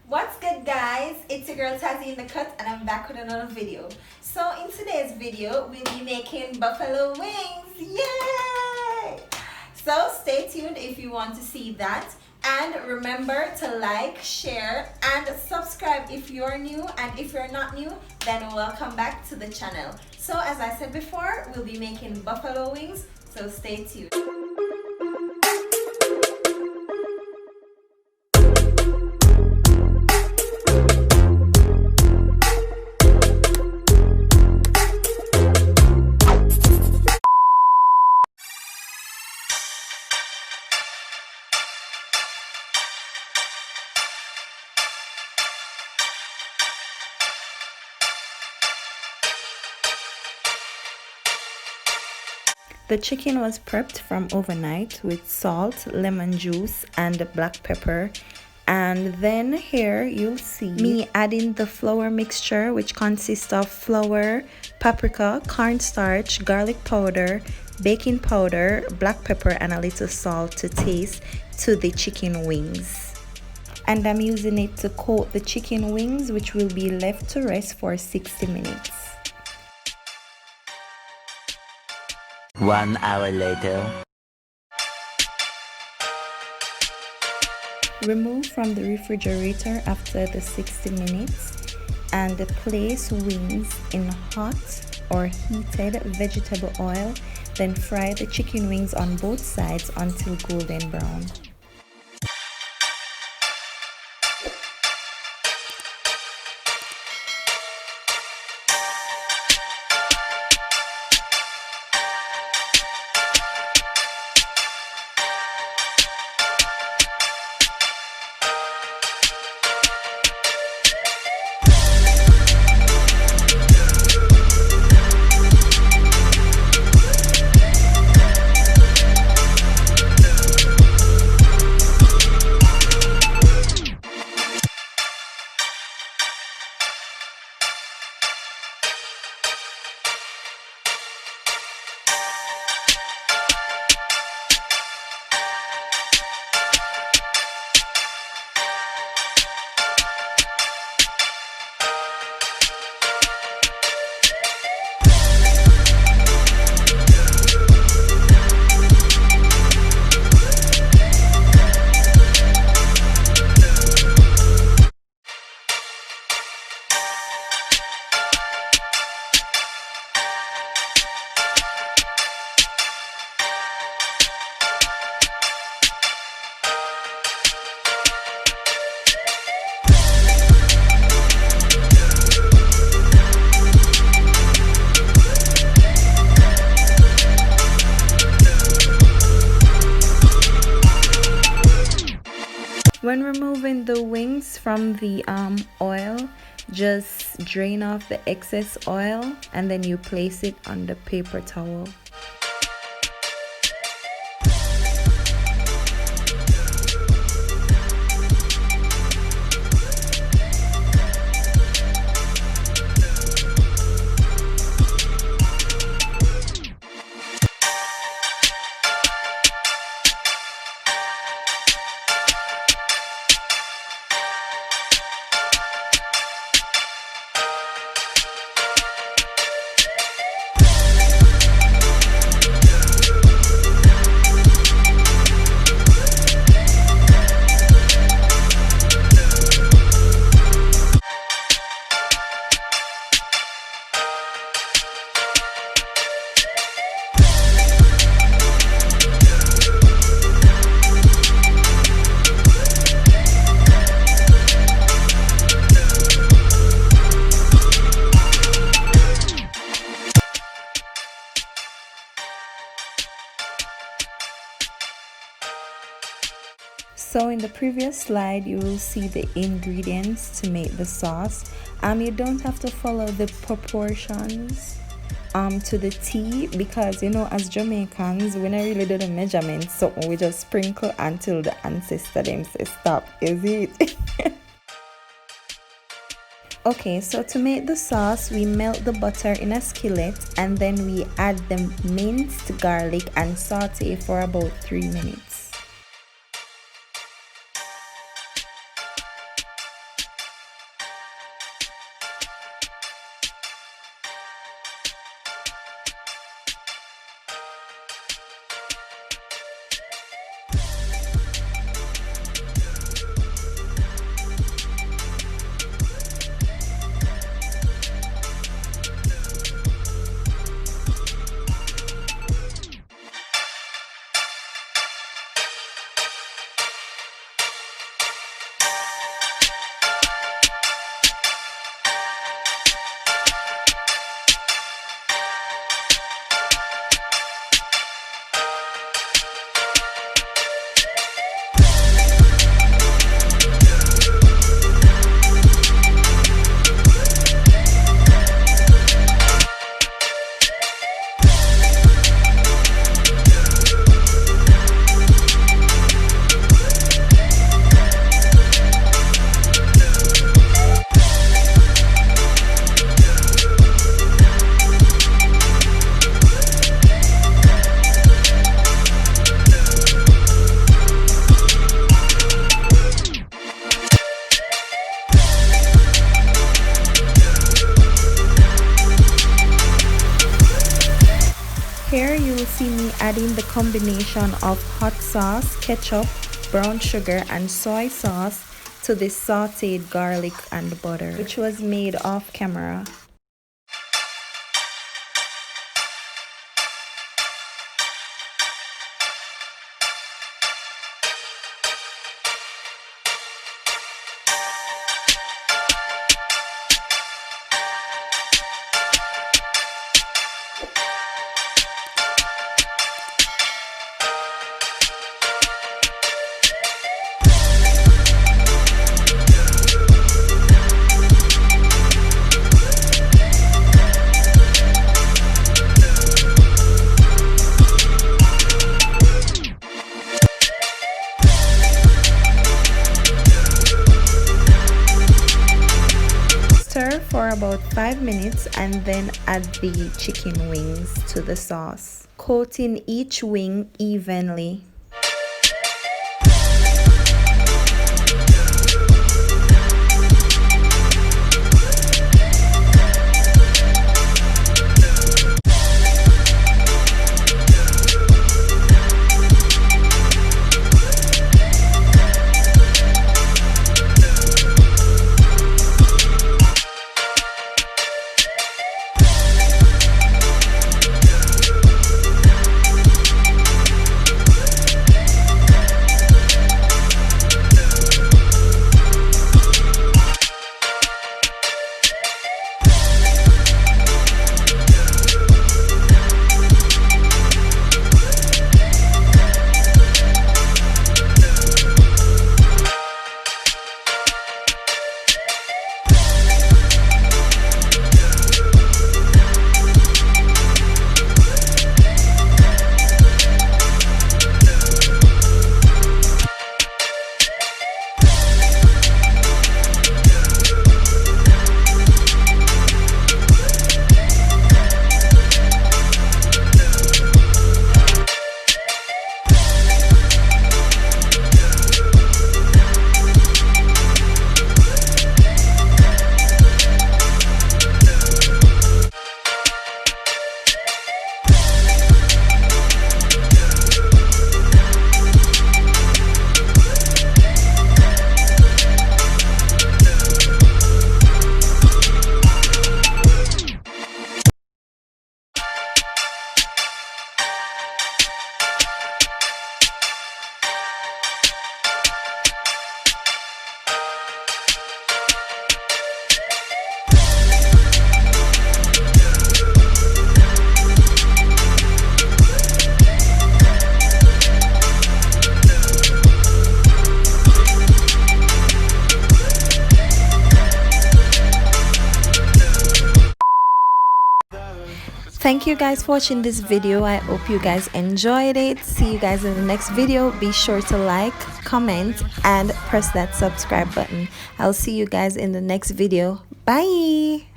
What's good, guys? It's your girl Tazi in the cut, and I'm back with another video. So in today's video we'll be making buffalo wings. Yay! So stay tuned if you want to see that, and remember to like, share and subscribe if you're new, and if you're not new, then welcome back to the channel. So as I said before, we'll be making buffalo wings, so stay tuned. The chicken was prepped from overnight with salt, lemon juice, and black pepper. And then here you'll see me adding the flour mixture, which consists of flour, paprika, cornstarch, garlic powder, baking powder, black pepper, and a little salt to taste to the chicken wings. And I'm using it to coat the chicken wings, which will be left to rest for 60 minutes. 1 hour later. Remove from the refrigerator after the 60 minutes and place wings in hot or heated vegetable oil. Then fry the chicken wings on both sides until golden brown. When removing the wings from the oil, just drain off the excess oil and then you place it on the paper towel. So in the previous slide, you will see the ingredients to make the sauce. You don't have to follow the proportions to the T, because you know, as Jamaicans, we don't really do the measurements, so we just sprinkle until the ancestor them say stop. Is it? Okay, so to make the sauce, we melt the butter in a skillet and then we add the minced garlic and saute for about 3 minutes. see me adding the combination of hot sauce, ketchup, brown sugar and soy sauce to this sauteed garlic and butter, which was made off camera. Stir for about 5 minutes and then add the chicken wings to the sauce, coating each wing evenly. Thank you guys for watching this video. I hope you guys enjoyed it. See you guys in the next video. Be sure to like, comment and press that subscribe button. I'll see you guys in the next video. Bye.